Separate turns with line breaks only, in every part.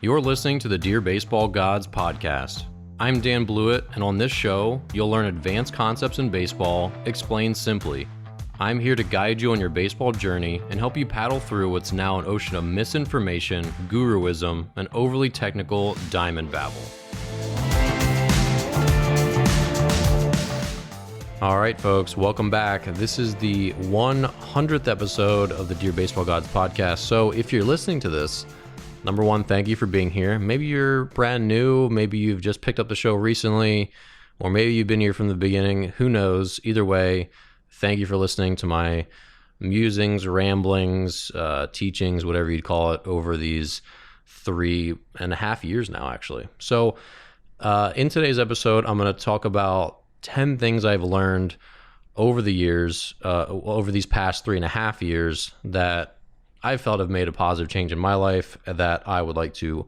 You're listening to the Dear Baseball Gods podcast. I'm Dan Blewett, and on this show, you'll learn advanced concepts in baseball, explained simply. I'm here to guide you on your baseball journey and help you paddle through what's now an ocean of misinformation, guruism, and overly technical diamond babble. All right, folks, welcome back. This is the 100th episode of the Dear Baseball Gods podcast. So if you're listening to this, number one, thank you for being here. Maybe you're brand new, maybe you've just picked up the show recently, or maybe you've been here from the beginning. Who knows? Either way, thank you for listening to my musings, ramblings, teachings, whatever you'd call it, over these 3.5 years now, actually. So in today's episode, I'm going to talk about 10 things I've learned over the years, over these past 3.5 years that I felt have made a positive change in my life that I would like to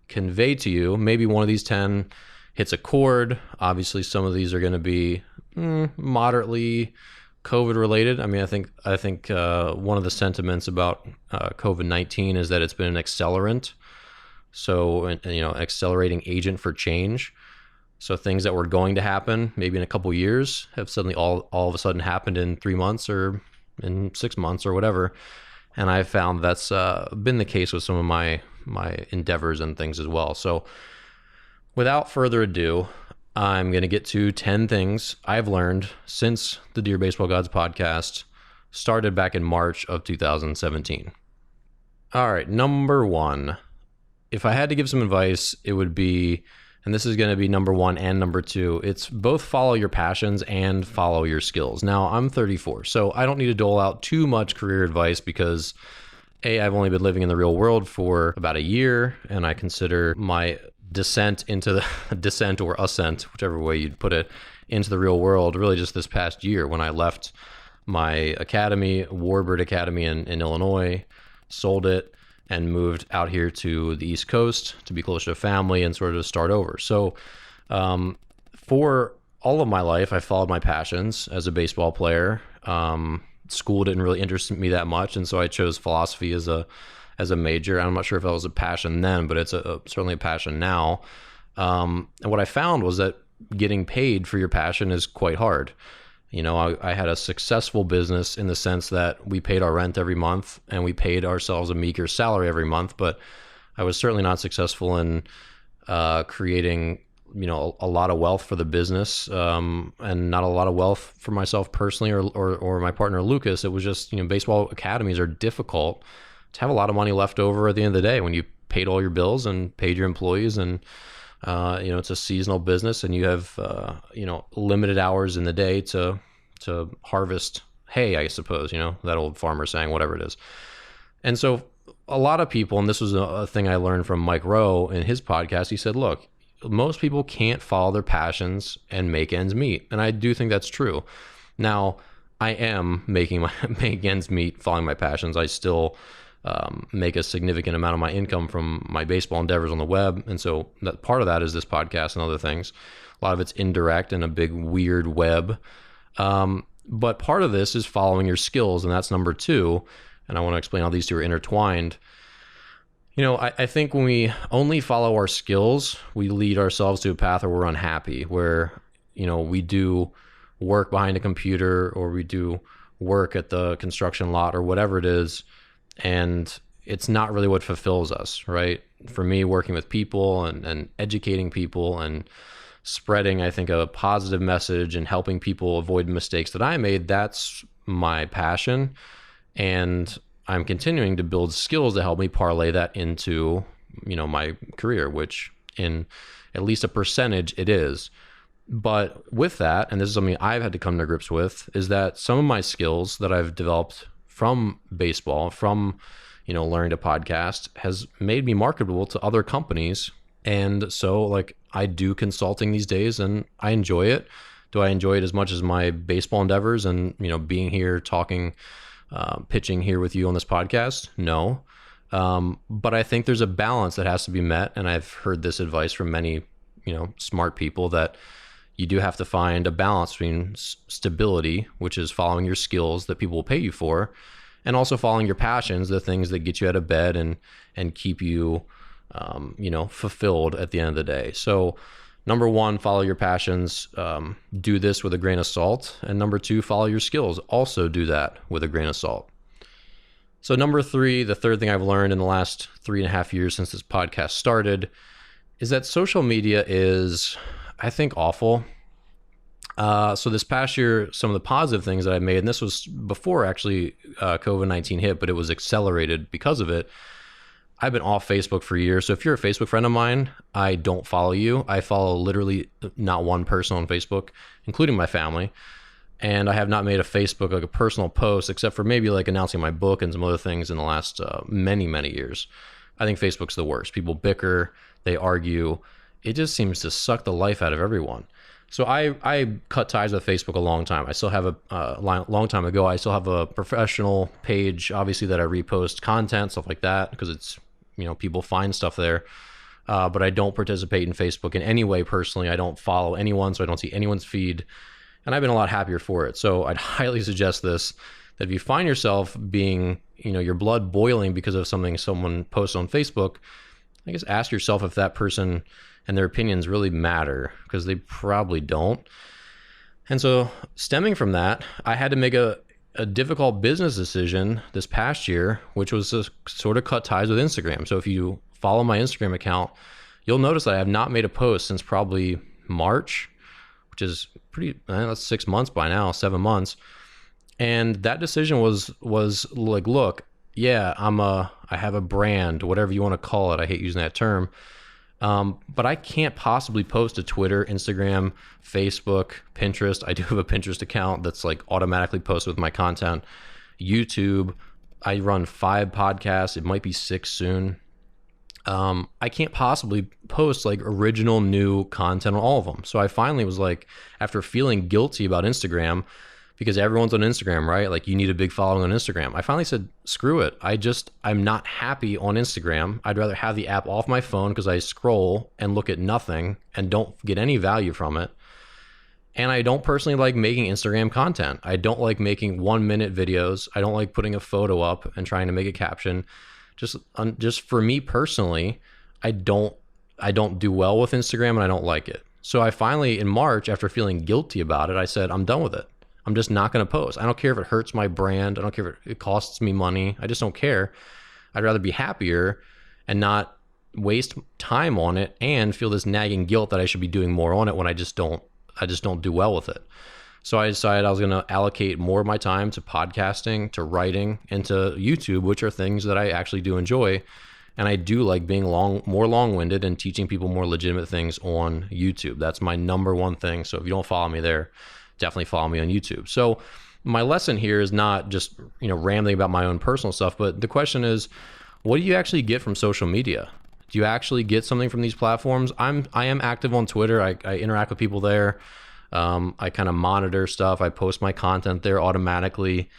convey to you. Maybe one of these 10 hits a chord. Obviously, some of these are going to be moderately COVID related. I mean, I think one of the sentiments about COVID-19 is that it's been an accelerant. So, an accelerating agent for change. So things that were going to happen maybe in a couple years have suddenly all of a sudden happened in 3 months or in 6 months or whatever. And I found that's been the case with some of my endeavors and things as well. So without further ado, I'm going to get to 10 things I've learned since the Dear Baseball Gods podcast started back in March of 2017. All right, number one. If I had to give some advice, it would be, and this is going to be number one and number two, it's both follow your passions and follow your skills. Now, I'm 34, so I don't need to dole out too much career advice because I've only been living in the real world for about a year, and I consider my descent into the descent or ascent, whichever way you'd put it, into the real world really just this past year when I left my academy, Warbird Academy in Illinois, sold it, and moved out here to the East Coast to be closer to family and sort of start over. So for all of my life, I followed my passions as a baseball player. School didn't really interest me that much, and so I chose philosophy as a major. I'm not sure if that was a passion then, but it's certainly a passion now. And what I found was that getting paid for your passion is quite hard. I had a successful business in the sense that we paid our rent every month and we paid ourselves a meager salary every month, but I was certainly not successful in creating, a lot of wealth for the business and not a lot of wealth for myself personally or my partner, Lucas. It was just, baseball academies are difficult to have a lot of money left over at the end of the day when you paid all your bills and paid your employees and it's a seasonal business and you have, limited hours in the day to harvest hay, I suppose, that old farmer saying, whatever it is. And so a lot of people, and this was a thing I learned from Mike Rowe in his podcast, he said, look, most people can't follow their passions and make ends meet. And I do think that's true. Now, I am make ends meet following my passions. I still make a significant amount of my income from my baseball endeavors on the web. And so that part of that is this podcast and other things. A lot of it's indirect and a big weird web. But part of this is following your skills, and that's number two. And I want to explain how these two are intertwined. I think when we only follow our skills, we lead ourselves to a path where we're unhappy, where, we do work behind a computer or we do work at the construction lot or whatever it is, and it's not really what fulfills us, right? For me, working with people and educating people and spreading, I think, a positive message and helping people avoid mistakes that I made, that's my passion. And I'm continuing to build skills to help me parlay that into, my career, which in at least a percentage it is. But with that, and this is something I've had to come to grips with, is that some of my skills that I've developed from baseball, from, learning to podcast, has made me marketable to other companies. And so I do consulting these days and I enjoy it. Do I enjoy it as much as my baseball endeavors and, being here talking, pitching here with you on this podcast? No. But I think there's a balance that has to be met. And I've heard this advice from many, smart people that you do have to find a balance between stability, which is following your skills that people will pay you for, and also following your passions, the things that get you out of bed and keep you fulfilled at the end of the day. So number one, follow your passions. Do this with a grain of salt. And number two, follow your skills. Also do that with a grain of salt. So number three, the third thing I've learned in the last 3.5 years since this podcast started is that social media is, I think, awful. So this past year, some of the positive things that I made, and this was before actually COVID-19 hit, but it was accelerated because of it. I've been off Facebook for years. So if you're a Facebook friend of mine, I don't follow you. I follow literally not one person on Facebook, including my family. And I have not made a Facebook, like a personal post, except for maybe like announcing my book and some other things in the last many, many years. I think Facebook's the worst. People bicker, they argue. It just seems to suck the life out of everyone. So I cut ties with Facebook a long time. I still have a long time ago. I still have a professional page, obviously, that I repost content, stuff like that, because it's, people find stuff there. But I don't participate in Facebook in any way personally. I don't follow anyone, so I don't see anyone's feed. And I've been a lot happier for it. So I'd highly suggest this, that if you find yourself being, your blood boiling because of something someone posts on Facebook, I guess ask yourself if that person and their opinions really matter, because they probably don't. And so stemming from that, I had to make a difficult business decision this past year, which was to sort of cut ties with Instagram. So if you follow my Instagram account, you'll notice that I have not made a post since probably March, which is that's 6 months by now, 7 months. And that decision was like, look, yeah, I have a brand, whatever you want to call it. I hate using that term. But I can't possibly post to Twitter, Instagram, Facebook, Pinterest. I do have a Pinterest account that's like automatically posted with my content. YouTube, I run 5 podcasts. It might be 6 soon. I can't possibly post like original new content on all of them. So I finally was like, after feeling guilty about Instagram, because everyone's on Instagram, right? Like you need a big following on Instagram. I finally said, screw it. I'm not happy on Instagram. I'd rather have the app off my phone because I scroll and look at nothing and don't get any value from it. And I don't personally like making Instagram content. I don't like making 1-minute videos. I don't like putting a photo up and trying to make a caption. Just for me personally, I don't do well with Instagram and I don't like it. So I finally, in March, after feeling guilty about it, I said, I'm done with it. I'm just not going to post. I don't care if it hurts my brand. I don't care if it costs me money. I just don't care. I'd rather be happier and not waste time on it and feel this nagging guilt that I should be doing more on it when I just don't do well with it. So I decided I was going to allocate more of my time to podcasting, to writing, and to YouTube, which are things that I actually do enjoy. And I do like being more long-winded and teaching people more legitimate things on YouTube. That's my number one thing. So if you don't follow me there, definitely follow me on YouTube. So my lesson here is not just, rambling about my own personal stuff, but the question is, what do you actually get from social media? Do you actually get something from these platforms? I am active on Twitter. I interact with people there. I kind of monitor stuff. I post my content there automatically.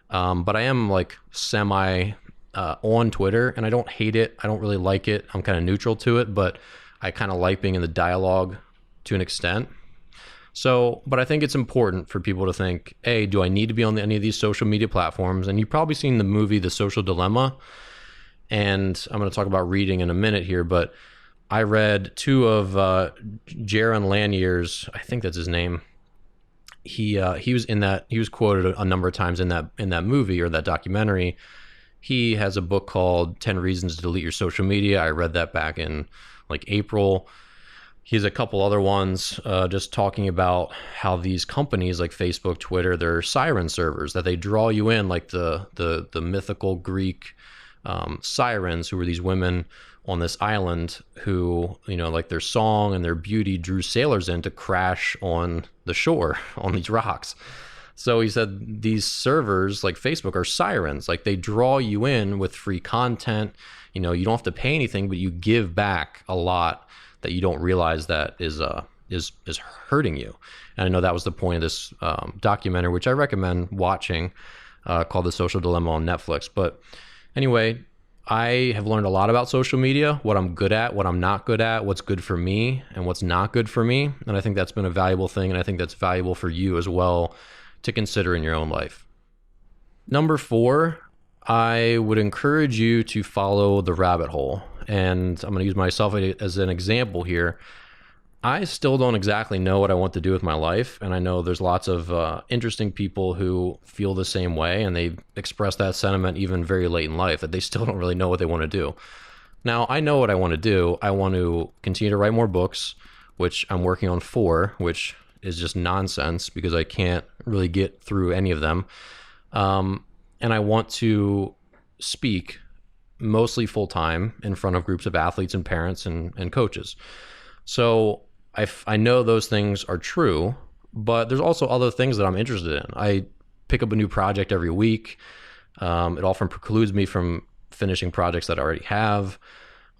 But I am like semi on Twitter, and I don't hate it. I don't really like it. I'm kind of neutral to it, but I kind of like being in the dialogue to an extent. So, but I think it's important for people to think, hey, do I need to be on any of these social media platforms? And you've probably seen the movie The Social Dilemma. And I'm going to talk about reading in a minute here, but I read 2 of Jaron Lanier's, I think that's his name. He was in that, he was quoted a number of times in that movie or that documentary. He has a book called 10 Reasons to Delete Your Social Media. I read that back in like April. He has a couple other ones just talking about how these companies like Facebook, Twitter, they're siren servers, that they draw you in like the mythical Greek sirens, who were these women on this island who, like their song and their beauty drew sailors in to crash on the shore on these rocks. So he said these servers like Facebook are sirens, like they draw you in with free content. You don't have to pay anything, but you give back a lot that you don't realize that is hurting you. And I know that was the point of this documentary, which I recommend watching, called The Social Dilemma on Netflix. But anyway, I have learned a lot about social media, what I'm good at, what I'm not good at, what's good for me and what's not good for me. And I think that's been a valuable thing. And I think that's valuable for you as well to consider in your own life. Number 4, I would encourage you to follow the rabbit hole. And I'm going to use myself as an example here. I still don't exactly know what I want to do with my life. And I know there's lots of interesting people who feel the same way, and they express that sentiment even very late in life, that they still don't really know what they want to do. Now, I know what I want to do. I want to continue to write more books, which I'm working on 4, which is just nonsense because I can't really get through any of them. And I want to speak mostly full-time in front of groups of athletes and parents and coaches. So I know those things are true, but there's also other things that I'm interested in. I pick up a new project every week. It often precludes me from finishing projects that I already have.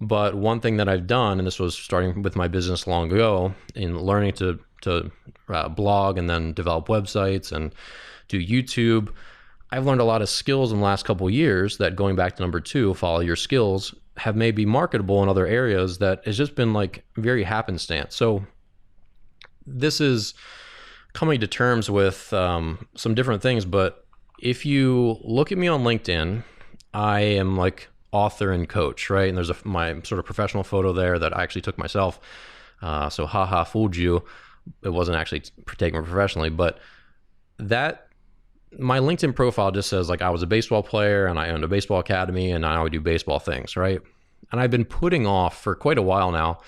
But one thing that I've done, and this was starting with my business long ago, in learning to blog and then develop websites and do YouTube, I've learned a lot of skills in the last couple of years that, going back to number 2, follow your skills, have made me marketable in other areas that has just been like very happenstance. So this is coming to terms with some different things, but if you look at me on LinkedIn, I am like author and coach, right? And there's my sort of professional photo there that I actually took myself. So haha, fooled you. It wasn't actually taken professionally, but my LinkedIn profile just says like I was a baseball player and I owned a baseball academy and I would do baseball things, right? And I've been putting off for quite a while now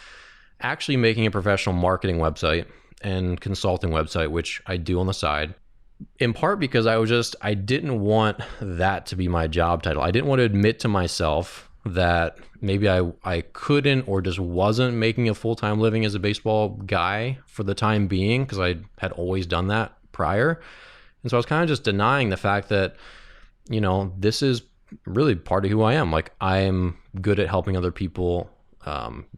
actually making a professional marketing website and consulting website, which I do on the side, in part because I didn't want that to be my job title. I didn't want to admit to myself that maybe I couldn't or just wasn't making a full-time living as a baseball guy for the time being, because I had always done that prior. And so I was kind of just denying the fact that, this is really part of who I am. Like, I am good at helping other people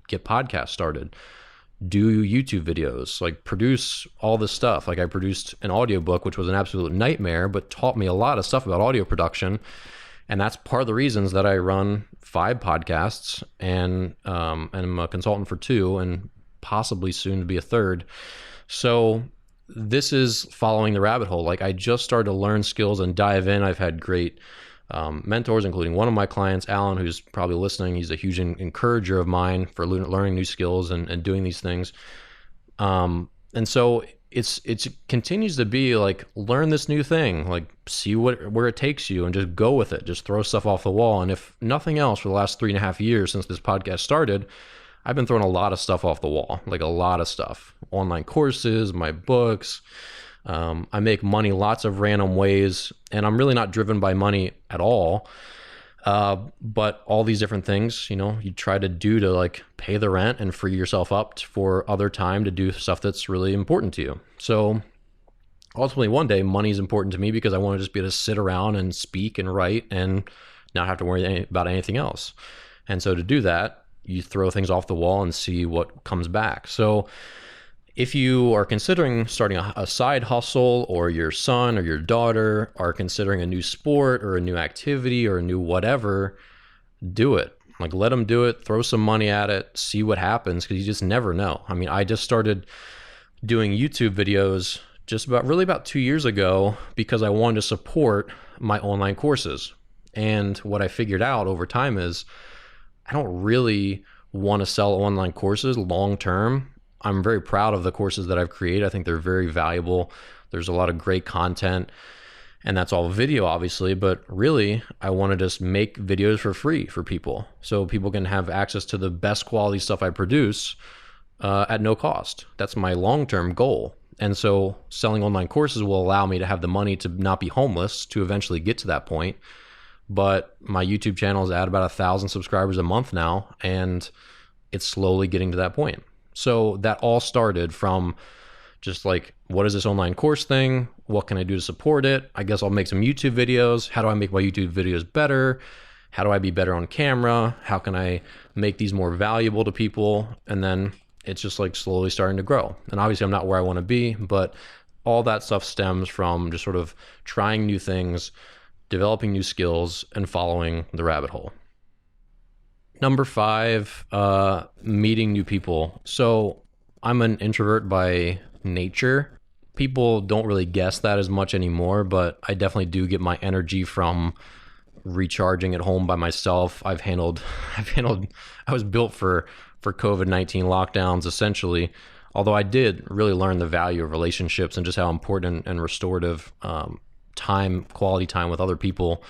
get podcasts started, do YouTube videos, like produce all this stuff. Like, I produced an audiobook, which was an absolute nightmare, but taught me a lot of stuff about audio production. And that's part of the reasons that I run 5 podcasts and I'm a consultant for 2 and possibly soon to be a 3rd. So this is following the rabbit hole. Like, I just started to learn skills and dive in. I've had great mentors, including one of my clients, Alan, who's probably listening. He's a huge encourager of mine for learning new skills and doing these things. And so it continues to be like, learn this new thing, like see where it takes you and just go with it. Just throw stuff off the wall. And if nothing else, for the last 3.5 years since this podcast started, I've been throwing a lot of stuff off the wall, like a lot of stuff. Online courses, my books. I make money lots of random ways, and I'm really not driven by money at all. But all these different things, you try to do to like pay the rent and free yourself up for other time to do stuff that's really important to you. So ultimately, one day, money is important to me because I want to just be able to sit around and speak and write and not have to worry about anything else. And so to do that, you throw things off the wall and see what comes back. So if you are considering starting a side hustle, or your son or your daughter are considering a new sport or a new activity or a new whatever, do it. Like, let them do it, throw some money at it, see what happens, because you just never know. I mean, I just started doing YouTube videos about 2 years ago because I wanted to support my online courses. And what I figured out over time is I don't really want to sell online courses long term. I'm very proud of the courses that I've created. I think they're very valuable. There's a lot of great content, and that's all video, obviously, but really I want to just make videos for free for people so people can have access to the best quality stuff I produce at no cost. That's my long-term goal. And so selling online courses will allow me to have the money to not be homeless, to eventually get to that point. But my YouTube channel is at about 1,000 subscribers a month now, and it's slowly getting to that point. So that all started from just like, what is this online course thing? What can I do to support it? I guess I'll make some YouTube videos. How do I make my YouTube videos better? How do I be better on camera? How can I make these more valuable to people? And then it's just like slowly starting to grow. And obviously I'm not where I want to be, but all that stuff stems from just sort of trying new things, developing new skills, and following the rabbit hole. Number 5, meeting new people. So I'm an introvert by nature. People don't really guess that as much anymore, but I definitely do get my energy from recharging at home by myself. I was built for COVID-19 lockdowns essentially. Although I did really learn the value of relationships and just how important and restorative quality time with other people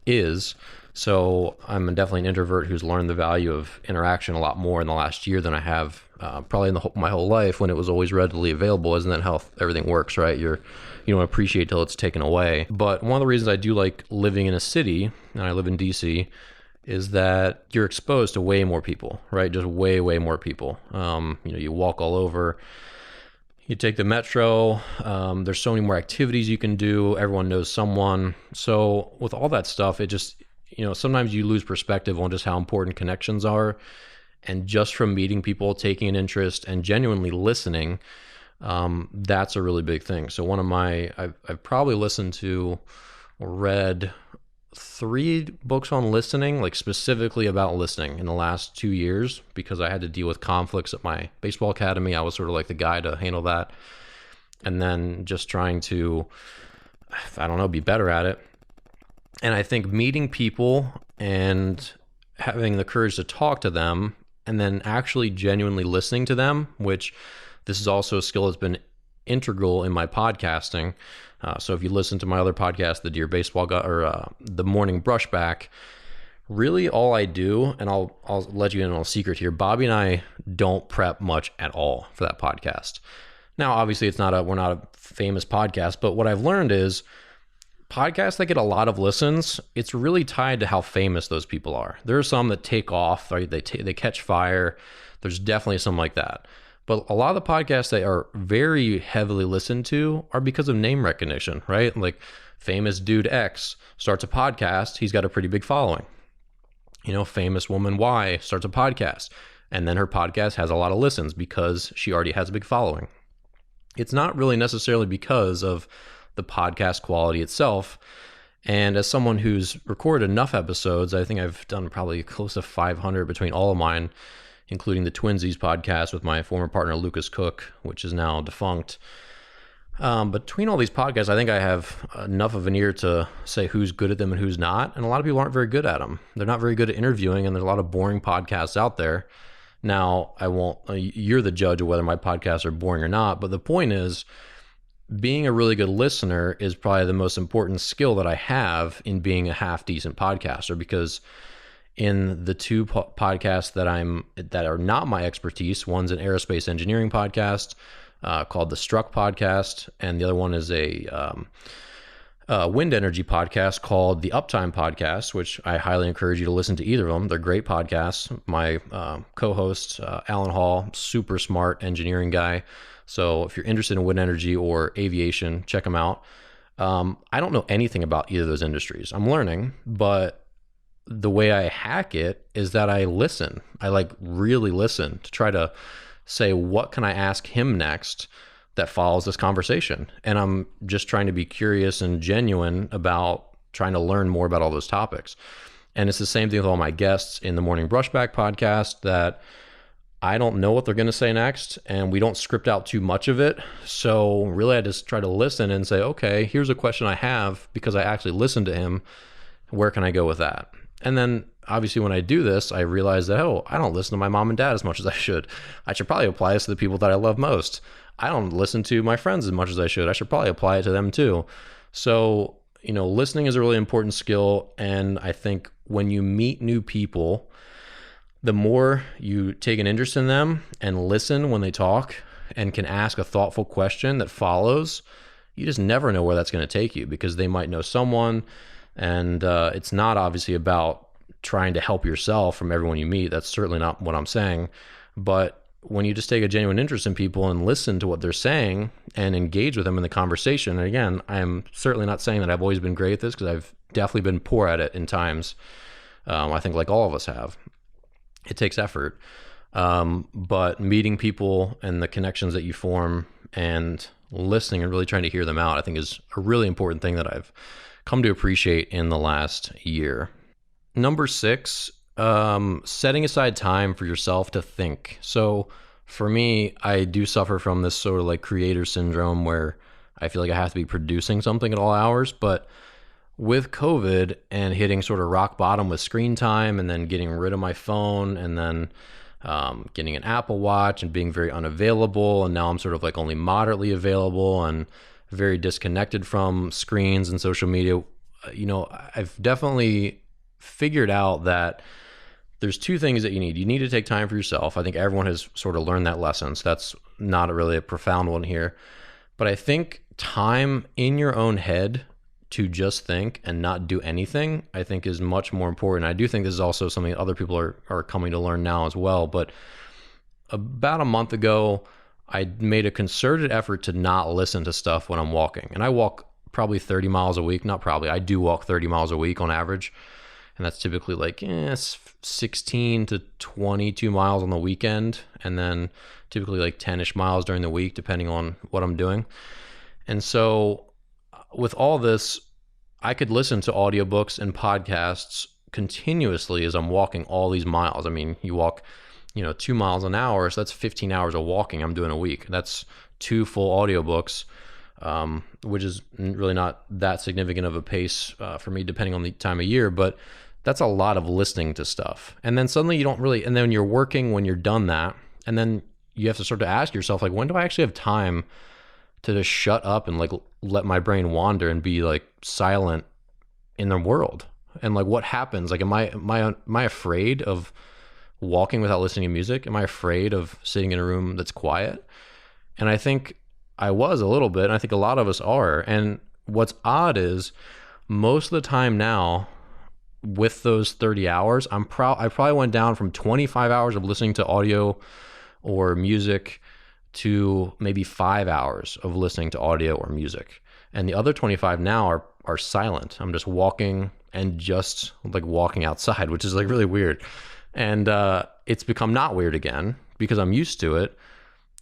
is. So I'm definitely an introvert who's learned the value of interaction a lot more in the last year than I have probably in my whole life, when it was always readily available. Isn't that how everything works, right? You don't appreciate till it's taken away. But one of the reasons I do like living in a city, and I live in DC, is that you're exposed to way more people, right? Just way, way more people. You walk all over. You take the metro. There's so many more activities you can do. Everyone knows someone. So with all that stuff, it just, sometimes you lose perspective on just how important connections are. And just from meeting people, taking an interest, and genuinely listening, that's a really big thing. So I've probably listened to or read 3 books on listening, like specifically about listening, in the last 2 years, because I had to deal with conflicts at my baseball academy. I was sort of like the guy to handle that. And then just trying to, be better at it. And I think meeting people and having the courage to talk to them, and then actually genuinely listening to them, which this is also a skill that's been integral in my podcasting. So if you listen to my other podcast, the Dear Baseball Guy, or the Morning Brushback, really all I do, and I'll let you in on a secret here, Bobby and I don't prep much at all for that podcast. Now, obviously we're not a famous podcast, but what I've learned is podcasts that get a lot of listens, it's really tied to how famous those people are. There are some that take off, right? They catch fire. There's definitely some like that. But a lot of the podcasts that are very heavily listened to are because of name recognition, right? Like famous dude X starts a podcast, he's got a pretty big following. Famous woman Y starts a podcast, and then her podcast has a lot of listens because she already has a big following. It's not really necessarily because of the podcast quality itself. And as someone who's recorded enough episodes, I think I've done probably close to 500 between all of mine, including the Twinsies podcast with my former partner, Lucas Cook, which is now defunct. Between all these podcasts, I think I have enough of an ear to say who's good at them and who's not. And a lot of people aren't very good at them. They're not very good at interviewing, and there's a lot of boring podcasts out there. Now, you're the judge of whether my podcasts are boring or not. But the point is, being a really good listener is probably the most important skill that I have in being a half decent podcaster, because in the 2 podcasts that are not my expertise, one's an aerospace engineering podcast called the Struck Podcast, and the other one is a wind energy podcast called the Uptime Podcast, which I highly encourage you to listen to either of them. They're great podcasts. My co-host, Alan Hall, super smart engineering guy. So if you're interested in wind energy or aviation, check them out. I don't know anything about either of those industries. I'm learning, but the way I hack it is that I listen. I really listen to try to say, what can I ask him next that follows this conversation? And I'm just trying to be curious and genuine about trying to learn more about all those topics. And it's the same thing with all my guests in the Morning Brushback podcast, that I don't know what they're going to say next, and we don't script out too much of it. So really I just try to listen and say, okay, here's a question I have because I actually listened to him. Where can I go with that? And then obviously when I do this, I realize that, I don't listen to my mom and dad as much as I should. I should probably apply this to the people that I love most. I don't listen to my friends as much as I should. I should probably apply it to them too. So, listening is a really important skill. And I think when you meet new people, the more you take an interest in them and listen when they talk and can ask a thoughtful question that follows, you just never know where that's going to take you, because they might know someone. And it's not obviously about trying to help yourself from everyone you meet. That's certainly not what I'm saying. But when you just take a genuine interest in people and listen to what they're saying and engage with them in the conversation, and again, I'm certainly not saying that I've always been great at this, because I've definitely been poor at it in times. I think like all of us have. It takes effort. But meeting people and the connections that you form and listening and really trying to hear them out, I think is a really important thing that I've come to appreciate in the last year. Number 6, setting aside time for yourself to think. So for me, I do suffer from this sort of like creator syndrome where I feel like I have to be producing something at all hours. But with COVID and hitting sort of rock bottom with screen time, and then getting rid of my phone, and then getting an Apple Watch and being very unavailable. And now I'm sort of like only moderately available and very disconnected from screens and social media. I've definitely figured out that there's two things that you need. You need to take time for yourself. I think everyone has sort of learned that lesson. So that's not really a profound one here. But I think time in your own head to just think and not do anything, I think is much more important. I do think this is also something that other people are coming to learn now as well. But about a month ago, I made a concerted effort to not listen to stuff when I'm walking. And I walk probably 30 miles a week. Not probably, I do walk 30 miles a week on average. And that's typically like 16 to 22 miles on the weekend. And then typically like 10-ish miles during the week, depending on what I'm doing. And so with all this, I could listen to audiobooks and podcasts continuously as I'm walking all these miles. I mean, you walk, 2 miles an hour, so that's 15 hours of walking I'm doing a week. That's 2 full audiobooks, which is really not that significant of a pace for me, depending on the time of year, but that's a lot of listening to stuff. And then suddenly you don't really, and then you're working when you're done that, and then you have to start to ask yourself, like, when do I actually have time to just shut up and like let my brain wander and be like silent in the world? And like, what happens? Like, am I afraid of walking without listening to music? Am I afraid of sitting in a room that's quiet? And I think I was a little bit, and I think a lot of us are. And what's odd is most of the time now, with those 30 hours, I probably went down from 25 hours of listening to audio or music to maybe 5 hours of listening to audio or music. And the other 25 now are silent. I'm just walking and just like walking outside, which is like really weird. And it's become not weird again because I'm used to it.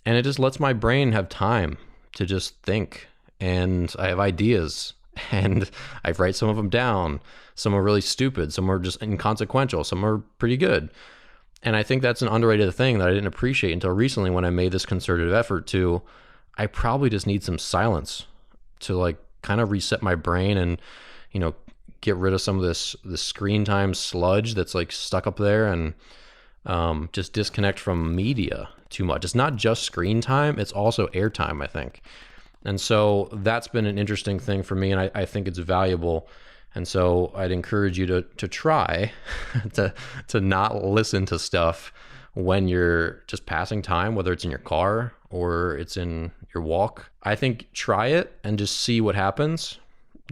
And it just lets my brain have time to just think. And I have ideas, and I write some of them down. Some are really stupid. Some are just inconsequential. Some are pretty good. And I think that's an underrated thing that I didn't appreciate until recently when I made this concerted effort to, I probably just need some silence to like kind of reset my brain and, get rid of some of this screen time sludge that's like stuck up there, and just disconnect from media too much. It's not just screen time, it's also airtime, I think. And so that's been an interesting thing for me, and I think it's valuable. And so I'd encourage you to try to not listen to stuff when you're just passing time, whether it's in your car or it's in your walk. I think try it and just see what happens.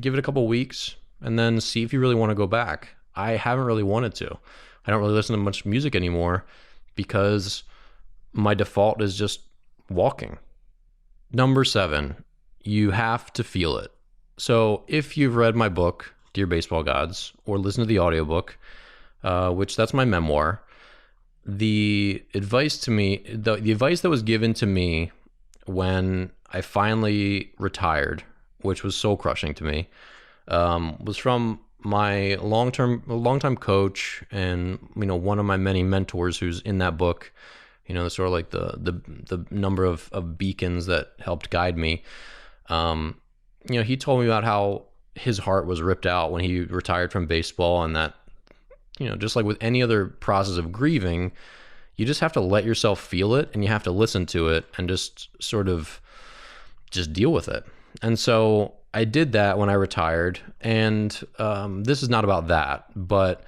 Give it a couple weeks and then see if you really want to go back. I haven't really wanted to. I don't really listen to much music anymore because my default is just walking. Number 7, you have to feel it. So if you've read my book, Dear Baseball Gods, or listen to the audiobook, which that's my memoir, the advice to me, the advice that was given to me when I finally retired, which was soul crushing to me, was from my longtime coach and, one of my many mentors who's in that book, sort of like the number of beacons that helped guide me. He told me about how his heart was ripped out when he retired from baseball, and that, just like with any other process of grieving, you just have to let yourself feel it, and you have to listen to it and just sort of just deal with it. And so I did that when I retired, and this is not about that, but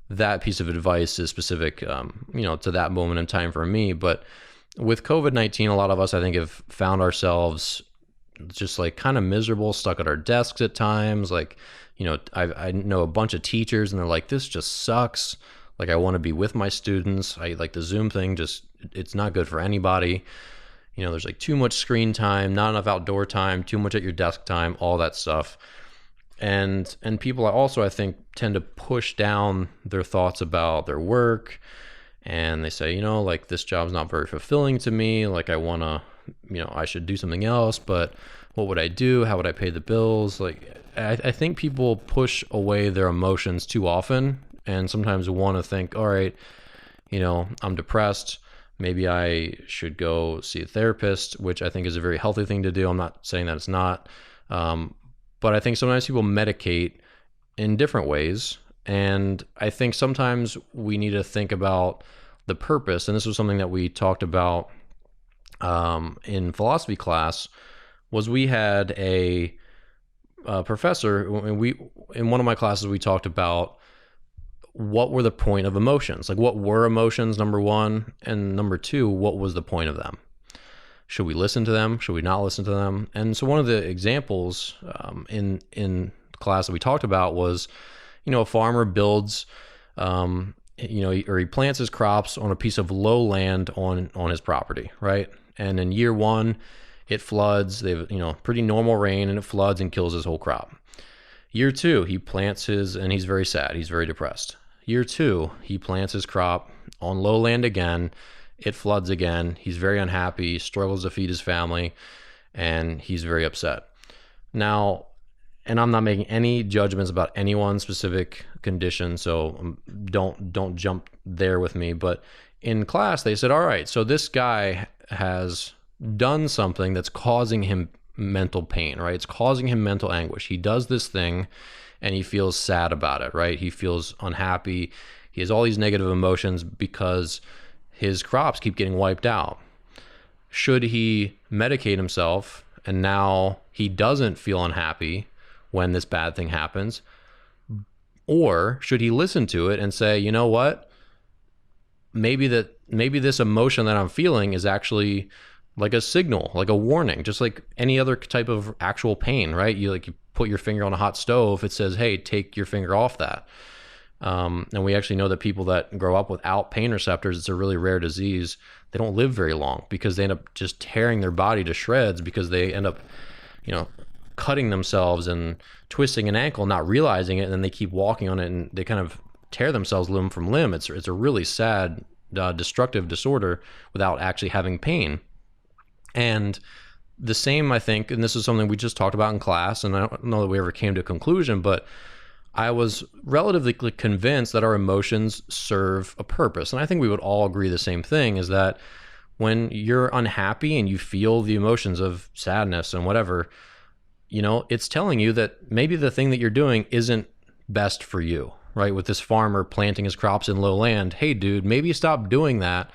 that piece of advice is specific, to that moment in time for me. But with COVID-19, a lot of us, I think, have found ourselves just like kind of miserable, stuck at our desks at times. Like, I know a bunch of teachers and they're like, this just sucks. Like, I want to be with my students. I like the Zoom thing, it's not good for anybody. There's like too much screen time, not enough outdoor time, too much at your desk time, all that stuff. And people also, I think, tend to push down their thoughts about their work. And they say, like, this job's not very fulfilling to me. Like, I want to, I should do something else, but what would I do? How would I pay the bills? Like, I think people push away their emotions too often, and sometimes want to think, all right, I'm depressed. Maybe I should go see a therapist, which I think is a very healthy thing to do. I'm not saying that it's not. But I think sometimes people medicate in different ways. And I think sometimes we need to think about the purpose. And this was something that we talked about in philosophy class. Was we had a professor, and in one of my classes we talked about what were the point of emotions, like what were emotions, number one, and number two, what was the point of them? Should we listen to them? Should we not listen to them? And so one of the examples in class that we talked about was, a farmer builds, or he plants his crops on a piece of low land on his property, right? And in year one, it floods. They have, pretty normal rain, and it floods and kills his whole crop. Year two, he plants and he's very sad. He's very depressed. Year two, he plants his crop on low land again. It floods again. He's very unhappy, struggles to feed his family, and he's very upset. Now, and I'm not making any judgments about any one specific condition, so don't jump there with me. But in class, they said, all right, so this guy has done something that's causing him mental pain, right? It's causing him mental anguish. He does this thing and he feels sad about it, right? He feels unhappy. He has all these negative emotions because his crops keep getting wiped out. Should he medicate himself and now he doesn't feel unhappy when this bad thing happens? Or should he listen to it and say, you know what? Maybe this emotion that I'm feeling is actually like a signal, like a warning, just like any other type of actual pain, right? You put your finger on a hot stove, it says, hey, take your finger off that. And we actually know that people that grow up without pain receptors, it's a really rare disease. They don't live very long because they end up just tearing their body to shreds because they end up, cutting themselves and twisting an ankle, not realizing it. And then they keep walking on it and they kind of tear themselves limb from limb. It's a really sad, destructive disorder without actually having pain. And the same, I think, and this is something we just talked about in class, and I don't know that we ever came to a conclusion, but I was relatively convinced that our emotions serve a purpose. And I think we would all agree the same thing, is that when you're unhappy and you feel the emotions of sadness and whatever, it's telling you that maybe the thing that you're doing isn't best for you, right? With this farmer planting his crops in low land, hey, dude, maybe stop doing that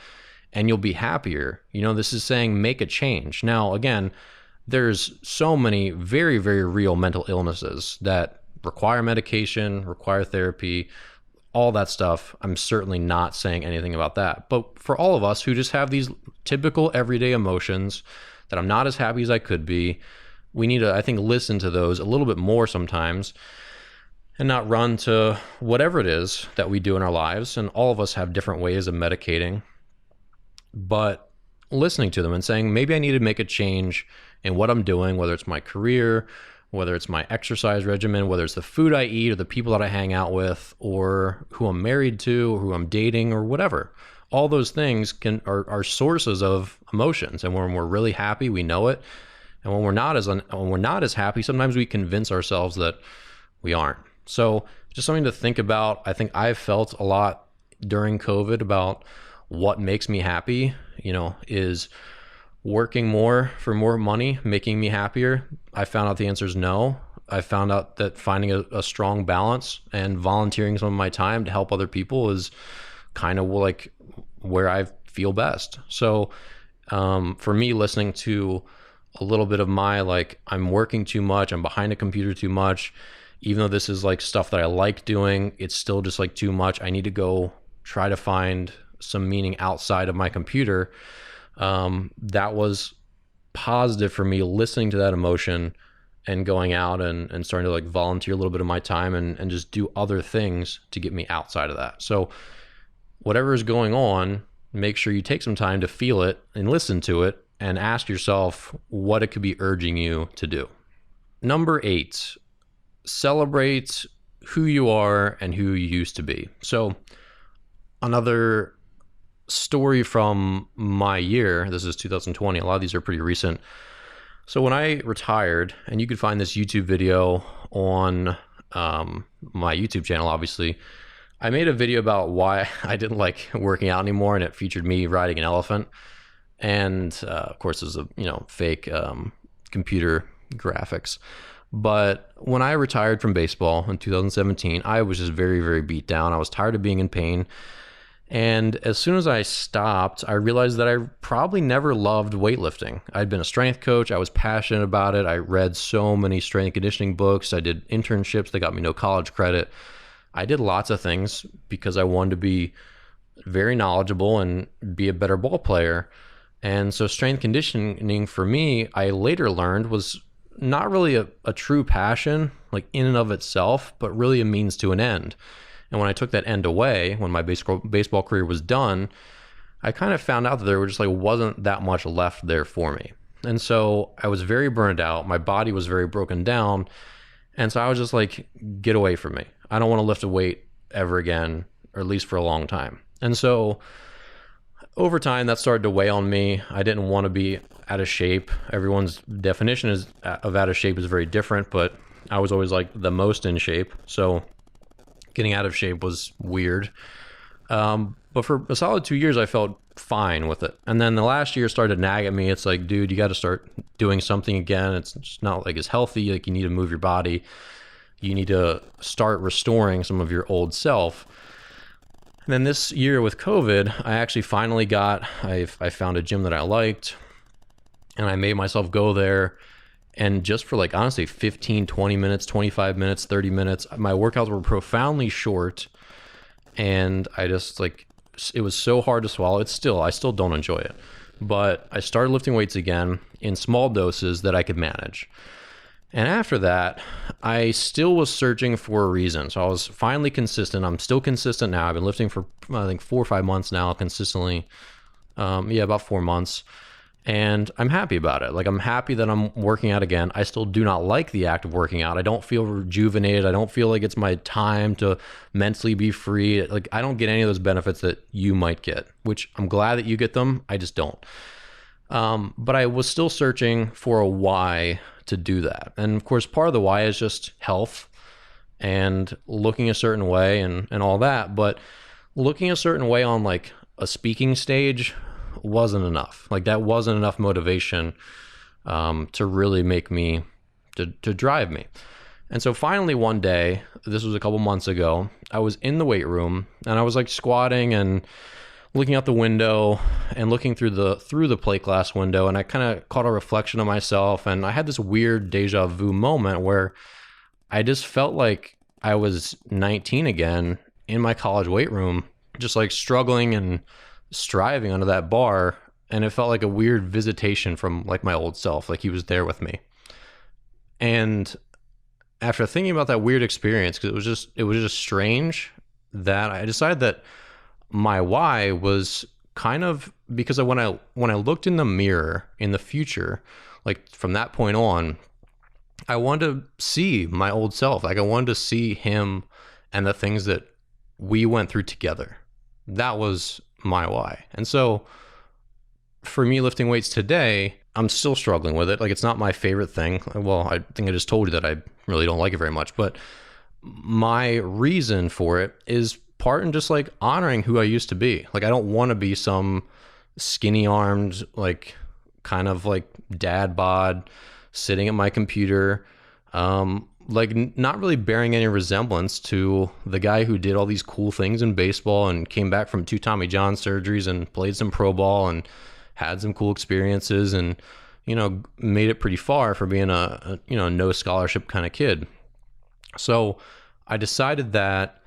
and you'll be happier. This is saying make a change. Now, again, there's so many very, very real mental illnesses that require medication, require therapy, all that stuff. I'm certainly not saying anything about that. But for all of us who just have these typical everyday emotions that I'm not as happy as I could be, we need to, I think, listen to those a little bit more sometimes and not run to whatever it is that we do in our lives. And all of us have different ways of medicating, but listening to them and saying, maybe I need to make a change in what I'm doing, whether it's my career, whether it's my exercise regimen, whether it's the food I eat or the people that I hang out with or who I'm married to or who I'm dating or whatever. All those things are sources of emotions. And when we're really happy, we know it. And when we're not as happy, sometimes we convince ourselves that we aren't. So just something to think about. I think I've felt a lot during COVID about what makes me happy, is working more for more money making me happier? I found out the answer is no. I found out that finding a strong balance and volunteering some of my time to help other people is kind of like where I feel best. So for me, listening to a little bit of my, I'm working too much, I'm behind a computer too much, even though this is stuff that I like doing, it's still just too much. I need to go try to find some meaning outside of my computer. That was positive for me, listening to that emotion and going out and starting to volunteer a little bit of my time and just do other things to get me outside of that. So whatever is going on, make sure you take some time to feel it and listen to it and ask yourself what it could be urging you to do. Number 8, celebrate who you are and who you used to be. So another story from my year, this is 2020, a lot of these are pretty recent. So when I retired, and you could find this YouTube video on my YouTube channel, obviously, I made a video about why I didn't like working out anymore, and it featured me riding an elephant. And of course, it was a fake computer graphics. But when I retired from baseball in 2017, I was just very, very beat down. I was tired of being in pain. And as soon as I stopped, I realized that I probably never loved weightlifting. I'd been a strength coach. I was passionate about it. I read so many strength and conditioning books. I did internships that got me no college credit. I did lots of things because I wanted to be very knowledgeable and be a better ball player. And so strength conditioning for me, I later learned, was not really a true passion, like in and of itself, but really a means to an end. And when I took that end away, when my baseball career was done, I kind of found out that there just wasn't that much left there for me. And so I was very burned out. My body was very broken down. And so I was just like, get away from me. I don't want to lift a weight ever again, or at least for a long time. And so over time, that started to weigh on me. I didn't want to be out of shape. Everyone's definition of out of shape is very different, but I was always like the most in shape. So getting out of shape was weird. But for a solid 2 years, I felt fine with it. And then the last year started to nag at me. It's like, dude, you got to start doing something again. It's just not like as healthy. Like, you need to move your body. You need to start restoring some of your old self. And then this year with COVID, I actually finally I found a gym that I liked, and I made myself go there. And just for like, honestly, 15, 20 minutes, 25 minutes, 30 minutes, my workouts were profoundly short. And I just it was so hard to swallow. I still don't enjoy it. But I started lifting weights again in small doses that I could manage. And after that, I still was searching for a reason. So I was finally consistent. I'm still consistent now. I've been lifting for, I think, 4 or 5 months now consistently. About 4 months. And I'm happy about it. Like, I'm happy that I'm working out again. I still do not like the act of working out. I don't feel rejuvenated. I don't feel like it's my time to mentally be free. Like, I don't get any of those benefits that you might get, which I'm glad that you get them. I just don't. But I was still searching for a why to do that. And of course, part of the why is just health and looking a certain way and all that. But looking a certain way on like a speaking stage wasn't enough. Like, that wasn't enough motivation to really make me, to drive me. And so finally one day, this was a couple months ago, I was in the weight room and I was like squatting and looking out the window and looking through the plate glass window, and I kind of caught a reflection of myself, and I had this weird deja vu moment where I just felt like I was 19 again in my college weight room, just like struggling and striving under that bar. And it felt like a weird visitation from like my old self, like he was there with me. And after thinking about that weird experience, because it was just strange, that I decided that my why was kind of because when I looked in the mirror in the future, like from that point on, I wanted to see my old self. Like, I wanted to see him and the things that we went through together. That was my why. And so for me, lifting weights today, I'm still struggling with it. Like, it's not my favorite thing. Well, I think I just told you that I really don't like it very much, but my reason for it is part in just like honoring who I used to be. Like, I don't want to be some skinny armed, like kind of like dad bod sitting at my computer, like not really bearing any resemblance to the guy who did all these cool things in baseball and came back from 2 Tommy John surgeries and played some pro ball and had some cool experiences and, made it pretty far for being a no scholarship kind of kid. So I decided that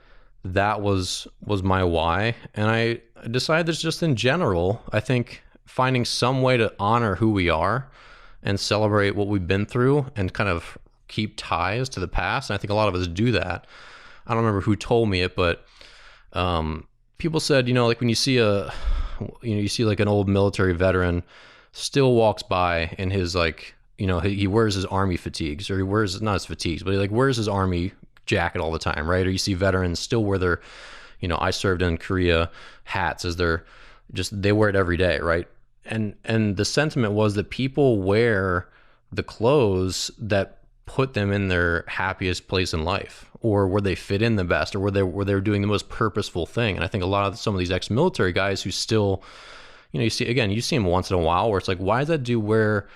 was my why. And I decided that just in general, I think finding some way to honor who we are and celebrate what we've been through and kind of keep ties to the past. And I think a lot of us do that. I don't remember who told me it, but people said, like when you see you see like an old military veteran still walks by in his like, he wears his army fatigues, or he wears, not his fatigues, but he like wears his army jacket all the time, right? Or you see veterans still wear their, I served in Korea hats as they wear it every day, right? And the sentiment was that people wear the clothes that put them in their happiest place in life, or where they fit in the best, or where they're doing the most purposeful thing. And I think a lot of some of these ex-military guys who still, you see them once in a while where it's like, why does that dude wear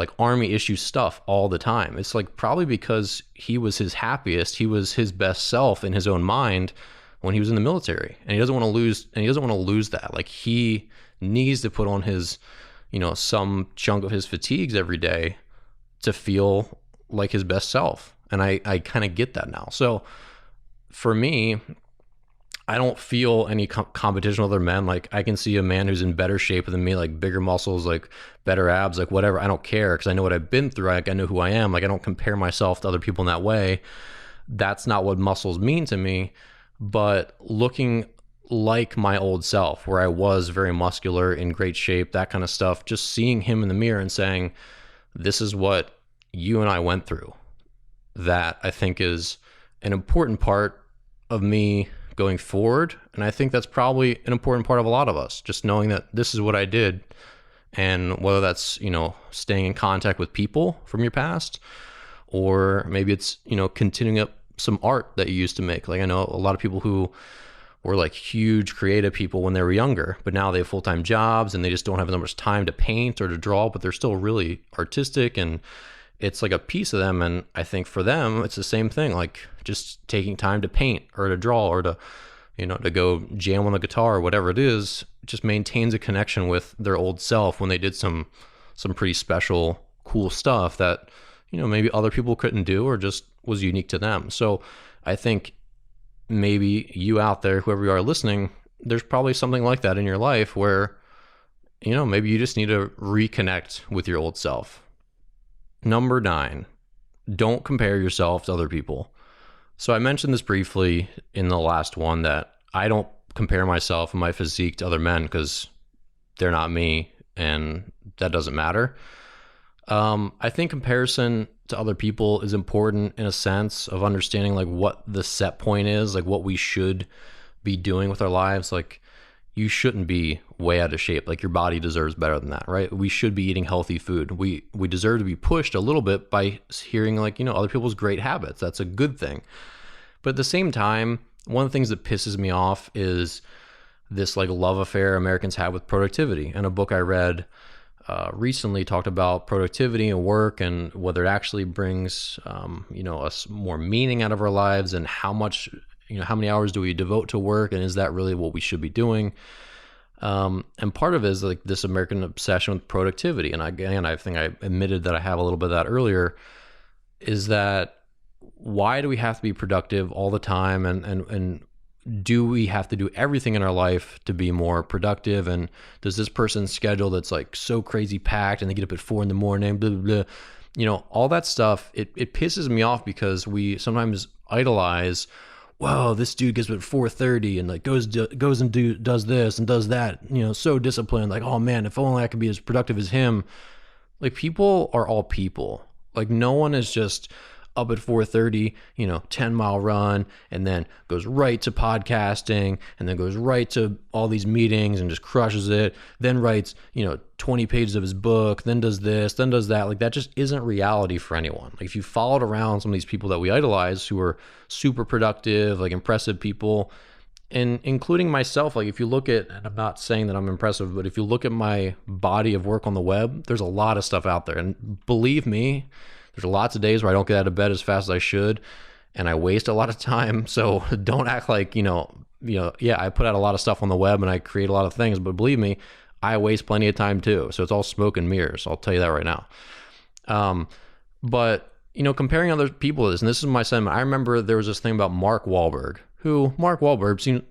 like army issue stuff all the time. It's like probably because he was his happiest, he was his best self in his own mind when he was in the military, and he doesn't want to lose that. Like he needs to put on his, some chunk of his fatigues every day to feel like his best self. And I kind of get that now. So for me, I don't feel any competition with other men. Like I can see a man who's in better shape than me, like bigger muscles, like better abs, like whatever. I don't care because I know what I've been through. Like I know who I am. Like I don't compare myself to other people in that way. That's not what muscles mean to me. But looking like my old self, where I was very muscular, in great shape, that kind of stuff, just seeing him in the mirror and saying, this is what you and I went through, that I think is an important part of me going forward. And I think that's probably an important part of a lot of us, just knowing that this is what I did. And whether that's, staying in contact with people from your past, or maybe it's, continuing up some art that you used to make. Like I know a lot of people who were like huge creative people when they were younger, but now they have full-time jobs and they just don't have as much time to paint or to draw, but they're still really artistic, and it's like a piece of them. And I think for them, it's the same thing, like just taking time to paint or to draw or to, to go jam on the guitar or whatever it is, just maintains a connection with their old self when they did some pretty special, cool stuff that, maybe other people couldn't do or just was unique to them. So I think maybe you out there, whoever you are listening, there's probably something like that in your life where, maybe you just need to reconnect with your old self. Number 9, don't compare yourself to other people. So I mentioned this briefly in the last one, that I don't compare myself and my physique to other men because they're not me, and that doesn't matter. I think comparison to other people is important in a sense of understanding like what the set point is, like what we should be doing with our lives. Like you shouldn't be way out of shape. Like your body deserves better than that, right? We should be eating healthy food. We deserve to be pushed a little bit by hearing like, other people's great habits. That's a good thing. But at the same time, one of the things that pisses me off is this like love affair Americans have with productivity. And a book I read recently talked about productivity and work and whether it actually brings, us more meaning out of our lives, and how much, how many hours do we devote to work, and is that really what we should be doing? And part of it is like this American obsession with productivity. And again, I think I admitted that I have a little bit of that earlier, is that why do we have to be productive all the time? And do we have to do everything in our life to be more productive? And does this person's schedule that's like so crazy packed and they get up at 4 a.m, blah, blah, blah, all that stuff, it pisses me off because we sometimes idolize, whoa, this dude gets up at 4:30 and like goes and does this and does that, so disciplined. Like, oh man, if only I could be as productive as him. Like people are all people. Like no one is just up at 4:30, 10-mile run, and then goes right to podcasting, and then goes right to all these meetings and just crushes it, then writes, 20 pages of his book, then does this, then does that. Like that just isn't reality for anyone. Like if you followed around some of these people that we idolize who are super productive, like impressive people, and including myself, like if you look at, and I'm not saying that I'm impressive, but if you look at my body of work on the web, there's a lot of stuff out there. And believe me, there's lots of days where I don't get out of bed as fast as I should, and I waste a lot of time. So don't act like, yeah, I put out a lot of stuff on the web and I create a lot of things, but believe me, I waste plenty of time too. So it's all smoke and mirrors. I'll tell you that right now. But, comparing other people to this, and this is my sentiment. I remember there was this thing about Mark Wahlberg,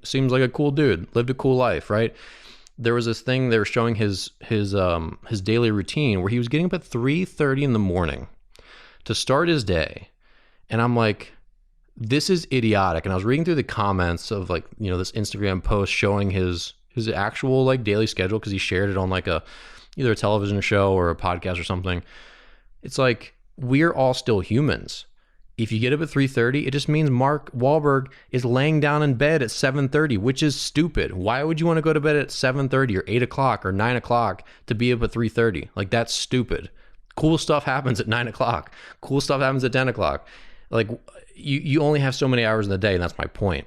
seems like a cool dude, lived a cool life, right? There was this thing, they were showing his daily routine where he was getting up at 3:30 in the morning to start his day. And I'm like, this is idiotic. And I was reading through the comments of like, this Instagram post showing his actual like daily schedule, because he shared it on like either a television show or a podcast or something. It's like, we're all still humans. If you get up at 3:30, it just means Mark Wahlberg is laying down in bed at 7:30, which is stupid. Why would you want to go to bed at 7:30 or 8 o'clock or 9 o'clock to be up at 3:30? Like that's stupid. Cool stuff happens at 9 o'clock. Cool stuff happens at 10 o'clock. Like you only have so many hours in the day, and that's my point.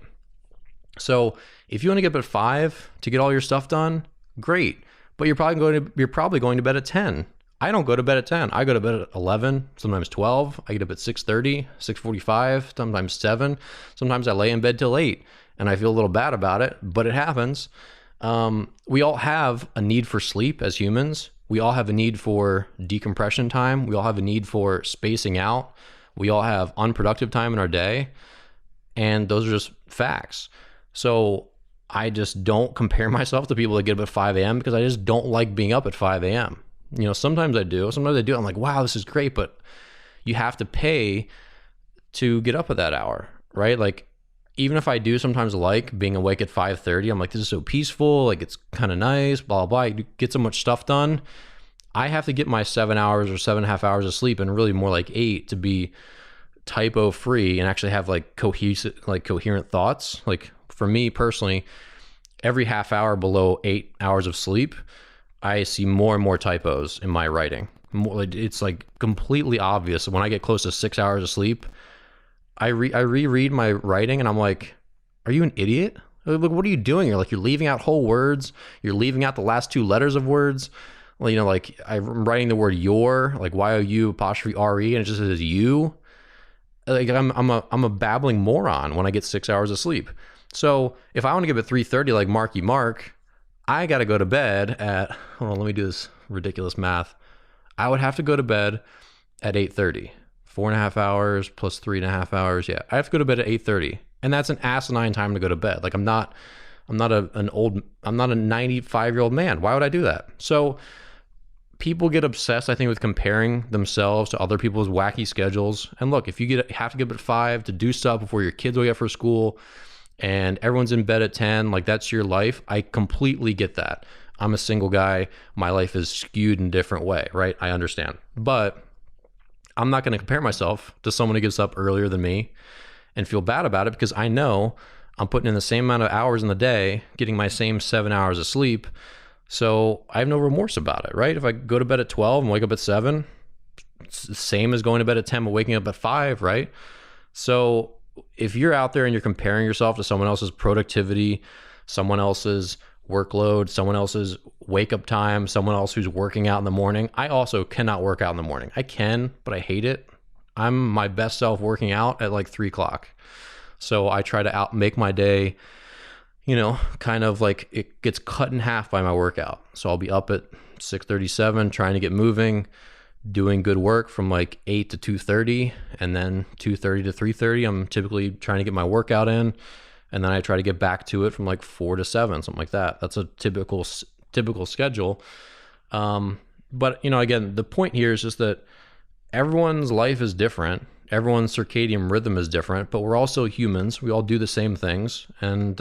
So if you want to get up at 5 to get all your stuff done, great. But you're probably going to bed at 10. I don't go to bed at 10. I go to bed at 11, sometimes 12. I get up at 6:30, 6:45, sometimes 7. Sometimes I lay in bed till 8, and I feel a little bad about it, but it happens. We all have a need for sleep as humans. We all have a need for decompression time. We all have a need for spacing out. We all have unproductive time in our day, and those are just facts. So I just don't compare myself to people that get up at 5 a.m. because I just don't like being up at 5 a.m. Sometimes I do. Sometimes I do. I'm like, wow, this is great, but you have to pay to get up at that hour, right? Like, even if I do sometimes like being awake at 5:30, I'm like, this is so peaceful. Like, it's kind of nice, blah, blah, blah. You get so much stuff done. I have to get my 7 hours or 7.5 hours of sleep, and really more like 8 to be typo free and actually have like coherent thoughts. Like, for me personally, every half hour below 8 hours of sleep, I see more and more typos in my writing. It's like completely obvious. When I get close to 6 hours of sleep, I reread my writing and I'm like, are you an idiot? Like, what are you doing? You're leaving out whole words. You're leaving out the last 2 letters of words. Well, like, I'm writing the word your, like YOU apostrophe RE, and it just says you. Like, I'm a babbling moron when I get 6 hours of sleep. So if I want to get up at 3:30 like Marky Mark, I got to go to bed at, hold on, let me do this ridiculous math. I would have to go to bed at 8:30. 4.5 hours plus 3.5 hours. Yeah, I have to go to bed at 8:30, and that's an asinine time to go to bed. Like, I'm not a 95-year-old man. Why would I do that? So people get obsessed, I think, with comparing themselves to other people's wacky schedules. And look, if you have to get up at 5 to do stuff before your kids wake up for school, and everyone's in bed at 10, like, that's your life. I completely get that. I'm a single guy. My life is skewed in a different way, right? I understand. But I'm not going to compare myself to someone who gets up earlier than me and feel bad about it, because I know I'm putting in the same amount of hours in the day, getting my same 7 hours of sleep. So I have no remorse about it, right? If I go to bed at 12 and wake up at 7, it's the same as going to bed at 10 but waking up at 5, right? So if you're out there and you're comparing yourself to someone else's productivity, someone else's workload, someone else's wake up time, someone else who's working out in the morning. I also cannot work out in the morning. I can, but I hate it. I'm my best self working out at like 3 o'clock. So I try to make my day, kind of like it gets cut in half by my workout. So I'll be up at 6:37 trying to get moving, doing good work from like 8 to 2:30, and then 2:30 to 3:30 I'm typically trying to get my workout in, and then I try to get back to it from like 4 to 7, something like that. That's a typical schedule. But again, the point here is just that everyone's life is different. Everyone's circadian rhythm is different, but we're also humans. We all do the same things. And,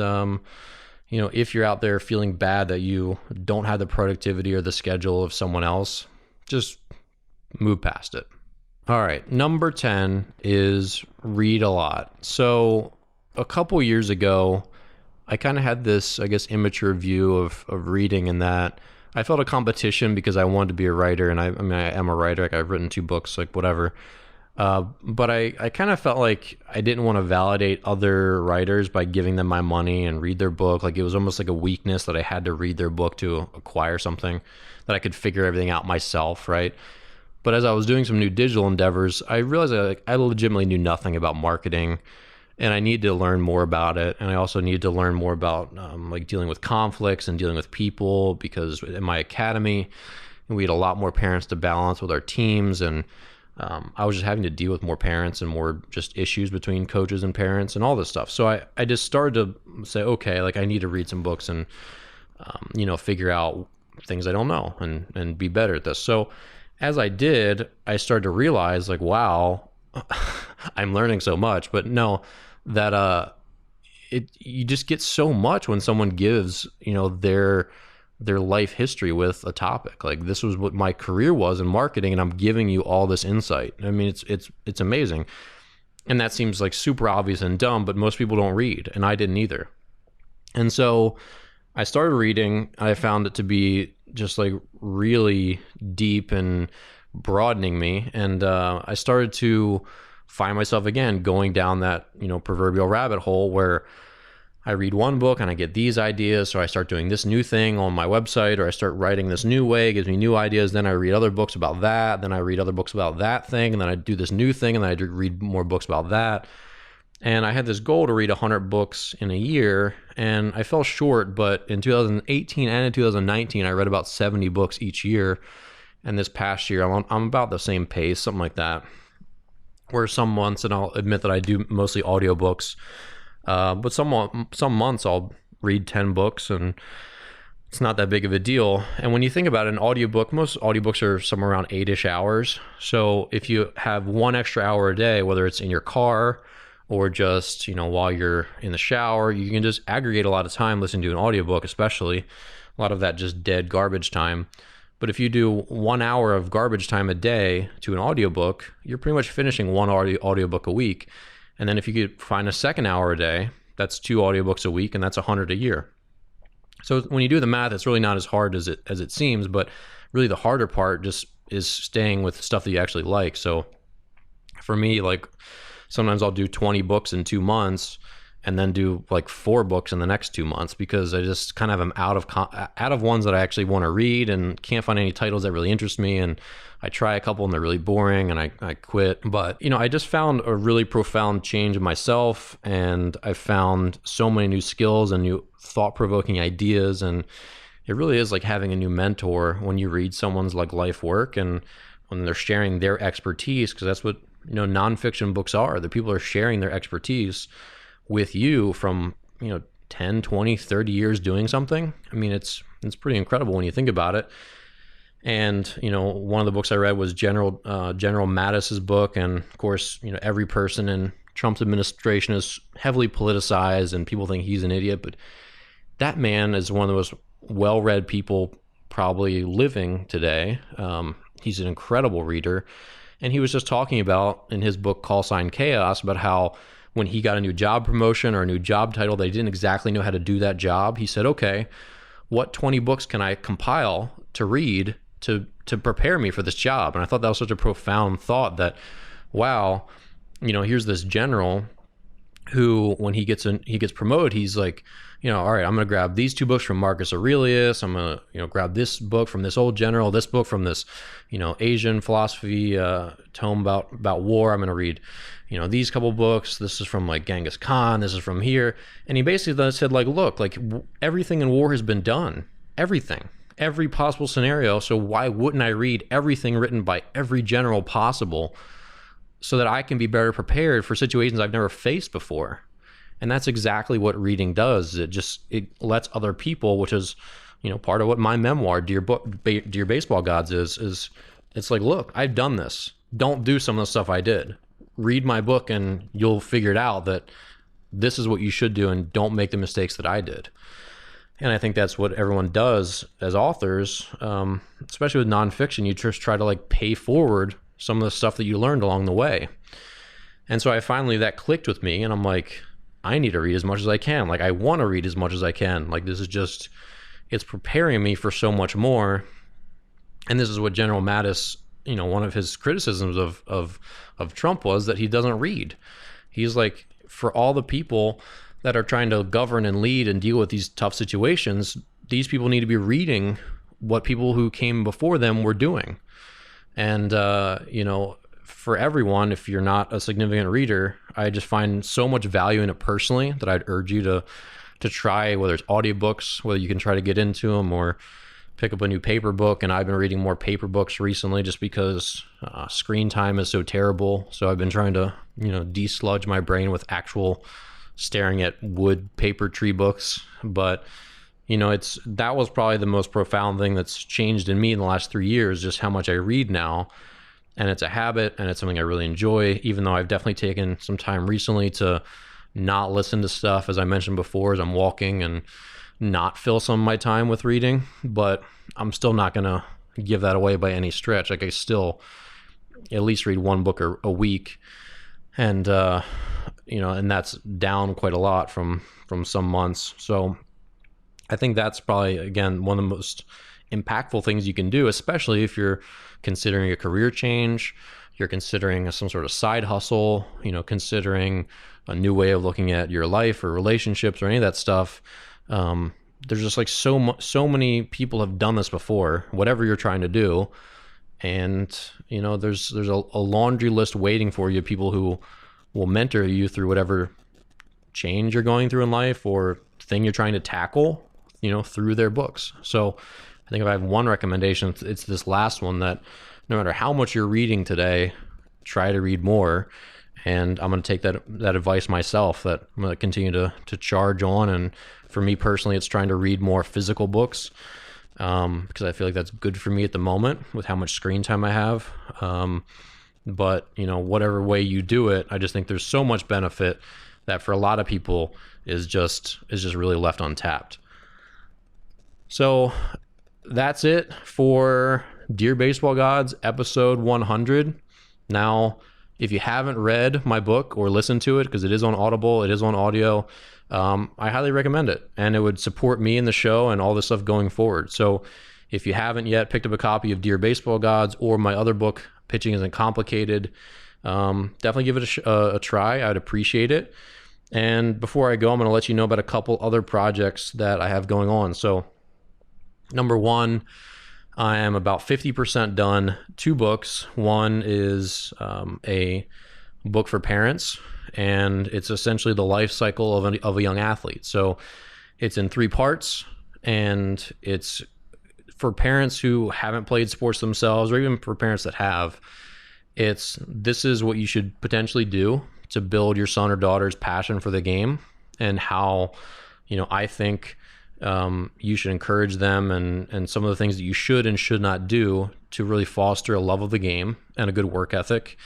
if you're out there feeling bad that you don't have the productivity or the schedule of someone else, just move past it. All right. Number 10 is read a lot. So a couple years ago, I kind of had this, I guess, immature view of reading, in that I felt a competition because I wanted to be a writer. And I am a writer. Like, I've written 2 books, like whatever. But I kind of felt like I didn't want to validate other writers by giving them my money and read their book. Like, it was almost like a weakness that I had to read their book to acquire something, that I could figure everything out myself, right? But as I was doing some new digital endeavors, I realized I legitimately knew nothing about marketing, and I needed to learn more about it. And I also needed to learn more about like dealing with conflicts and dealing with people, because in my academy, we had a lot more parents to balance with our teams, and I was just having to deal with more parents and more just issues between coaches and parents and all this stuff. So I just started to say, okay, like, I need to read some books and, figure out things I don't know and be better at this. So as I did, I started to realize, like, wow, I'm learning so much. But no, that you just get so much when someone gives, their life history with a topic. Like, this was what my career was in marketing, and I'm giving you all this insight. I mean, it's amazing. And that seems like super obvious and dumb, but most people don't read, and I didn't either. And so I started reading. I found it to be just like really deep and broadening me. And I started to find myself again going down that, proverbial rabbit hole where I read one book and I get these ideas, so I start doing this new thing on my website, or I start writing this new way, it gives me new ideas. Then I read other books about that. Then I read other books about that thing. And then I do this new thing, and then I read more books about that. And I had this goal to read 100 books in a year, and I fell short. But in 2018 and in 2019, I read about 70 books each year. And this past year, I'm about the same pace, something like that. Where some months, and I'll admit that I do mostly audiobooks, but some months I'll read 10 books, and it's not that big of a deal. And when you think about it, an audiobook, most audiobooks are somewhere around 8-ish hours. So if you have 1 extra hour a day, whether it's in your car or just, while you're in the shower, you can just aggregate a lot of time listening to an audiobook, especially a lot of that just dead garbage time. But if you do 1 hour of garbage time a day to an audiobook, you're pretty much finishing one audiobook a week. And then if you could find a second hour a day, that's 2 audiobooks a week, and that's 100 a year. So when you do the math, it's really not as hard as it seems, but really the harder part just is staying with stuff that you actually like. So for me, like sometimes I'll do 20 books in 2 months and then do like 4 books in the next 2 months, because I just kind of am out of ones that I actually want to read and can't find any titles that really interest me. And I try a couple and they're really boring and I quit. But, I just found a really profound change in myself, and I found so many new skills and new thought-provoking ideas. And it really is like having a new mentor when you read someone's like life work and when they're sharing their expertise, because that's what, nonfiction books are. The people are sharing their expertise with you from 10, 20, 30 years doing something. I mean, it's pretty incredible when you think about it. And one of the books I read was General Mattis's book, and of course, every person in Trump's administration is heavily politicized and people think he's an idiot, but that man is one of the most well-read people probably living today. He's an incredible reader, and he was just talking about in his book Call Sign Chaos about how when he got a new job promotion or a new job title, they didn't exactly know how to do that job. He said, okay, what 20 books can I compile to read to prepare me for this job? And I thought that was such a profound thought that, wow, here's this general who, when he gets promoted, he's like, all right, I'm going to grab these 2 books from Marcus Aurelius. I'm going to, grab this book from this old general, this book from this, Asian philosophy tome about war. I'm going to read, these couple books. This is from like Genghis Khan. This is from here. And he basically said, like, look, like everything in war has been done. Everything. Every possible scenario. So why wouldn't I read everything written by every general possible so that I can be better prepared for situations I've never faced before? And that's exactly what reading does. It lets other people, which is, part of what my memoir, Dear Baseball Gods is it's like, look, I've done this. Don't do some of the stuff I did. Read my book and you'll figure it out that this is what you should do, and don't make the mistakes that I did. And I think that's what everyone does as authors, especially with nonfiction. You just try to like pay forward some of the stuff that you learned along the way. And so that clicked with me, and I'm like, I need to read as much as I can. Like, I want to read as much as I can. Like, this is just, it's preparing me for so much more. And this is what General Mattis, one of his criticisms of Trump was that he doesn't read. He's like, for all the people that are trying to govern and lead and deal with these tough situations, these people need to be reading what people who came before them were doing. And, for everyone, if you're not a significant reader, I just find so much value in it personally that I'd urge you to try, whether it's audiobooks, whether you can try to get into them, or pick up a new paper book. And I've been reading more paper books recently just because screen time is so terrible. So I've been trying to, de-sludge my brain with actual staring at wood paper tree books. But, that was probably the most profound thing that's changed in me in the last 3 years, just how much I read now. And it's a habit, and it's something I really enjoy, even though I've definitely taken some time recently to not listen to stuff, as I mentioned before, as I'm walking, and not fill some of my time with reading. But I'm still not going to give that away by any stretch. Like, I still at least read 1 book a week. And, and that's down quite a lot from some months. So I think that's probably, again, one of the most impactful things you can do, especially if you're considering a career change, you're considering some sort of side hustle, considering a new way of looking at your life or relationships or any of that stuff. There's just like so many people have done this before, whatever you're trying to do. And, there's a laundry list waiting for you, people who will mentor you through whatever change you're going through in life or thing you're trying to tackle, through their books. So I think if I have one recommendation, it's this last one, that no matter how much you're reading today, try to read more. And I'm going to take that advice myself, that I'm going to continue to charge on. And for me personally, it's trying to read more physical books, because I feel like that's good for me at the moment with how much screen time I have. But whatever way you do it, I just think there's so much benefit that for a lot of people is just really left untapped. So that's it for Dear Baseball Gods, episode 100. Now, if you haven't read my book or listened to it, because it is on Audible, it is on audio, I highly recommend it. And it would support me in the show and all this stuff going forward. So if you haven't yet picked up a copy of Dear Baseball Gods or my other book, Pitching Isn't Complicated, definitely give it a try. I'd appreciate it. And before I go, I'm going to let you know about a couple other projects that I have going on. So number one, I am about 50% done. 2 books. One is a book for parents, and it's essentially the life cycle of a young athlete. So it's in 3 parts, and it's for parents who haven't played sports themselves, or even for parents that have. This is what you should potentially do to build your son or daughter's passion for the game, and how, I think you should encourage them, and some of the things that you should and should not do to really foster a love of the game and a good work ethic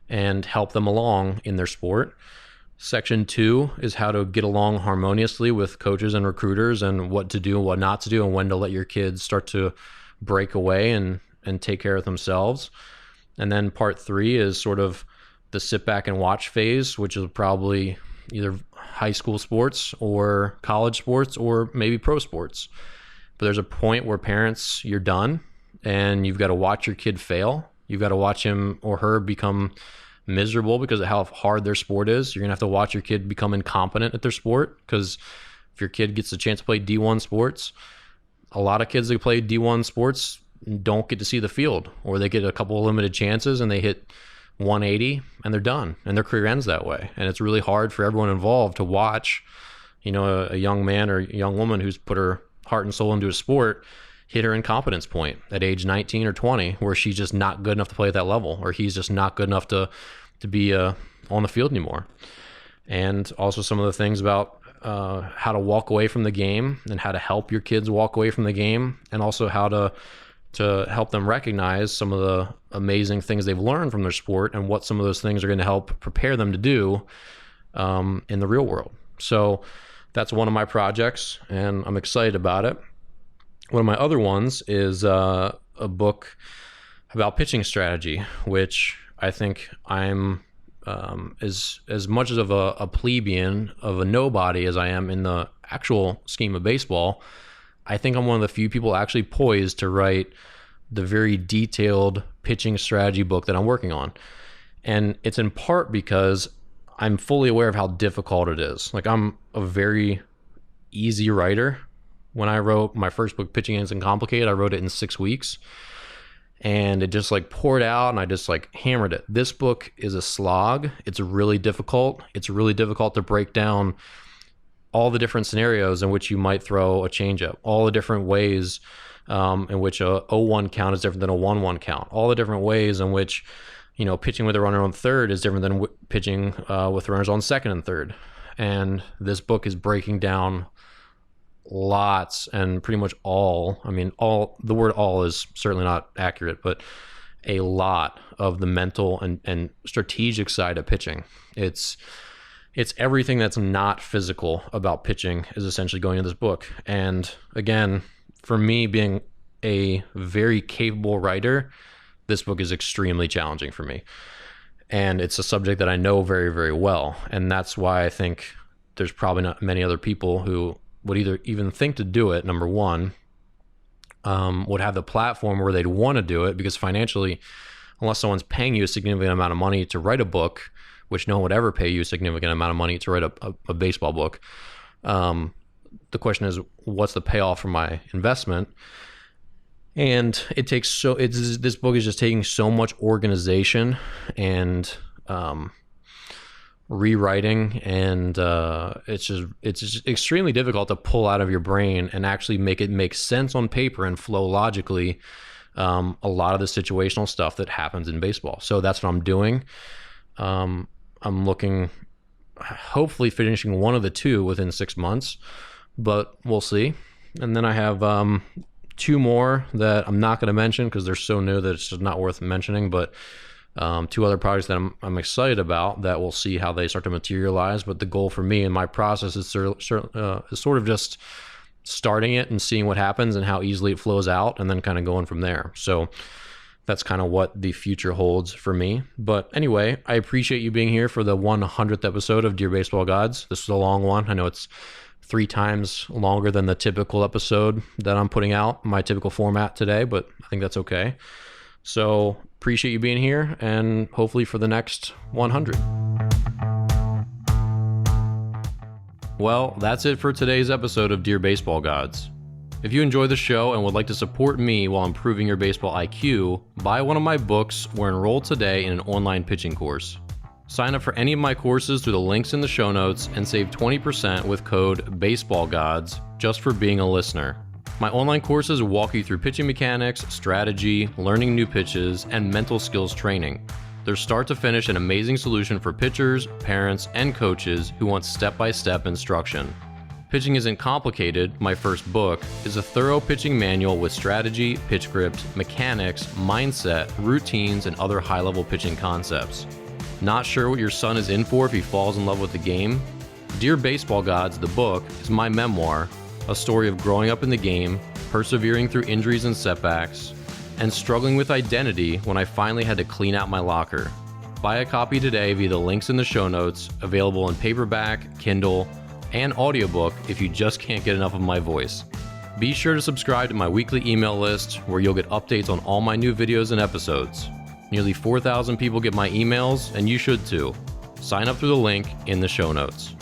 and help them along in their sport. Section 2 is how to get along harmoniously with coaches and recruiters, and what to do and what not to do, and when to let your kids start to break away and take care of themselves. And then part 3 is sort of the sit back and watch phase, which is probably either high school sports or college sports or maybe pro sports. But there's a point where parents, you're done, and you've got to watch your kid fail. You've got to watch him or her become miserable because of how hard their sport is. You're going to have to watch your kid become incompetent at their sport, because if your kid gets a chance to play D1 sports, a lot of kids that play D1 sports don't get to see the field, or they get a couple of limited chances and they hit 180 and they're done, and their career ends that way. And it's really hard for everyone involved to watch, a young man or young woman who's put her heart and soul into a sport hit her incompetence point at age 19 or 20, where she's just not good enough to play at that level, or he's just not good enough to be on the field anymore. And also some of the things about how to walk away from the game, and how to help your kids walk away from the game, and also how to help them recognize some of the amazing things they've learned from their sport, and what some of those things are going to help prepare them to do in the real world. So that's one of my projects, and I'm excited about it. One of my other ones is a book about pitching strategy, which I think I'm as much of a plebeian, of a nobody as I am in the actual scheme of baseball. I think I'm one of the few people actually poised to write the very detailed pitching strategy book that I'm working on. And it's in part because I'm fully aware of how difficult it is. Like, I'm a very easy writer. When I wrote my first book, Pitching Isn't Complicated, I wrote it in 6 weeks. And it just poured out, and I just hammered it. This book is a slog. It's really difficult. It's really difficult to break down all the different scenarios in which you might throw a changeup, all the different ways in which a 0-1 count is different than a 1-1 count, all the different ways in which, pitching with a runner on third is different than pitching with runners on second and third. And this book is breaking down lots, and pretty much all the word all is certainly not accurate, but a lot of the mental and strategic side of pitching. It's everything that's not physical about pitching is essentially going in this book. And again, for me, being a very capable writer, this book is extremely challenging for me. And it's a subject that I know very, very well. And that's why I think there's probably not many other people who would either even think to do it, number one, would have the platform where they'd want to do it, because financially, unless someone's paying you a significant amount of money to write a book, which no one would ever pay you a significant amount of money to write a baseball book, the question is, what's the payoff for my investment? And this book is just taking so much organization and rewriting, and it's just extremely difficult to pull out of your brain and actually make it make sense on paper and flow logically, a lot of the situational stuff that happens in baseball. So that's what I'm doing. I'm looking, hopefully finishing one of the two within 6 months, but we'll see. And then I have 2 more that I'm not going to mention because they're so new that it's just not worth mentioning, but 2 other projects that I'm excited about that we'll see how they start to materialize. But the goal for me and my process is sort of just starting it and seeing what happens and how easily it flows out, and then kind of going from there. So that's kind of what the future holds for me. But anyway, I appreciate you being here for the 100th episode of Dear Baseball Gods. This is a long one. I know it's 3 times longer than the typical episode that I'm putting out, my typical format today, but I think that's okay. So appreciate you being here, and hopefully for the next 100. Well, that's it for today's episode of Dear Baseball Gods. If you enjoy the show and would like to support me while improving your baseball IQ, buy one of my books or enroll today in an online pitching course. Sign up for any of my courses through the links in the show notes and save 20% with code BASEBALLGODS just for being a listener. My online courses walk you through pitching mechanics, strategy, learning new pitches, and mental skills training. They're start to finish an amazing solution for pitchers, parents, and coaches who want step-by-step instruction. Pitching Isn't Complicated, my first book, is a thorough pitching manual with strategy, pitch script, mechanics, mindset, routines, and other high-level pitching concepts. Not sure what your son is in for if he falls in love with the game? Dear Baseball Gods, the book, is my memoir, a story of growing up in the game, persevering through injuries and setbacks, and struggling with identity when I finally had to clean out my locker. Buy a copy today via the links in the show notes, available in paperback, Kindle, and audiobook if you just can't get enough of my voice. Be sure to subscribe to my weekly email list where you'll get updates on all my new videos and episodes. Nearly 4,000 people get my emails, and you should too. Sign up through the link in the show notes.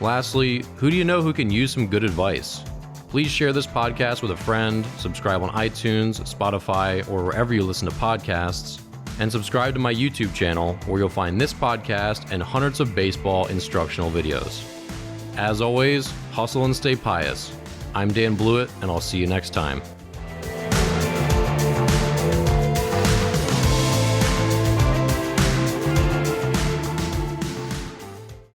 Lastly, who do you know who can use some good advice? Please share this podcast with a friend, subscribe on iTunes, Spotify, or wherever you listen to podcasts, and subscribe to my YouTube channel where you'll find this podcast and hundreds of baseball instructional videos. As always, hustle and stay pious. I'm Dan Blewett, and I'll see you next time.